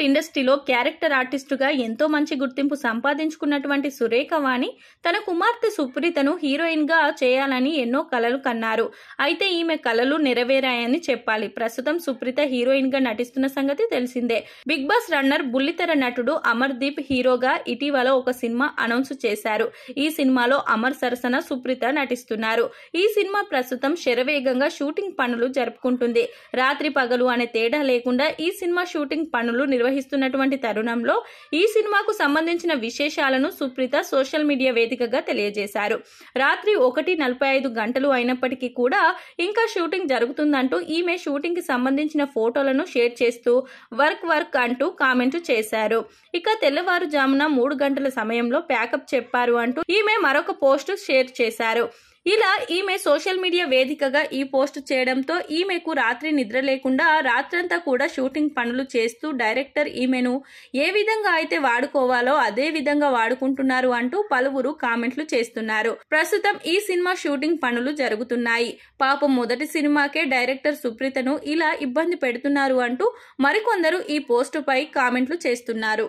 టాలీవుడ్ ఇండస్ట్రీలో క్యారెక్టర్ ఆర్టిస్టుగా ఎంతో మంచి గుర్తింపు సంపాదించుకున్నటువంటి సురేఖ వాణి తన కుమార్తె సుప్రీతను హీరోయిన్ గా చేయాలని ఎన్నో కలలు కన్నారు. అయితే ఈమె కలలు నెరవేరాయని చెప్పాలి. ప్రస్తుతం సుప్రీత హీరోయిన్ గా నటిస్తున్న సంగతి తెలిసిందే. బిగ్ బాస్ రన్నర్ బుల్లితెర నటుడు అమర్దీప్ హీరోగా ఇటీవల ఒక సినిమా అనౌన్స్ చేశారు. ఈ సినిమాలో అమర్ సరసన సుప్రీత నటిస్తున్నారు. ఈ సినిమా ప్రస్తుతం శరవేగంగా షూటింగ్ పనులు జరుపుకుంటుంది. రాత్రి పగలు అనే తేడా లేకుండా ఈ సినిమా షూటింగ్ పనులు నిర్వహిస్తున్నటువంటి తరుణంలో ఈ సినిమాకు సంబంధించిన విశేషాలను సుప్రీత సోషల్ మీడియా వేదికగా తెలియజేశారు. రాత్రి 1:45 గంటలు అయినప్పటికీ కూడా ఇంకా షూటింగ్ జరుగుతుందంటూ ఈమె షూటింగ్ కి సంబంధించిన ఫోటోలను షేర్ చేస్తూ వర్క్ అంటూ కామెంట్ చేశారు. ఇక తెల్లవారుజామున 3 గంటల సమయంలో ప్యాకప్ చెప్పారు అంటూ ఈమె మరొక పోస్ట్ షేర్ చేశారు. ఇలా ఈమె సోషల్ మీడియా వేదికగా ఈ పోస్ట్ చేయడంతో ఈమెకు రాత్రి నిద్ర లేకుండా రాత్రంతా కూడా షూటింగ్ పనులు చేస్తూ డైరెక్టర్ ఈమెను ఏ విధంగా అయితే వాడుకోవాలో అదే విధంగా వాడుకుంటున్నారు అంటూ పలువురు కామెంట్లు చేస్తున్నారు. ప్రస్తుతం ఈ సినిమా షూటింగ్ పనులు జరుగుతున్నాయి. పాపం మొదటి సినిమాకే డైరెక్టర్ సుప్రీతను ఇలా ఇబ్బంది పెడుతున్నారు అంటూ మరికొందరు ఈ పోస్టుపై కామెంట్లు చేస్తున్నారు.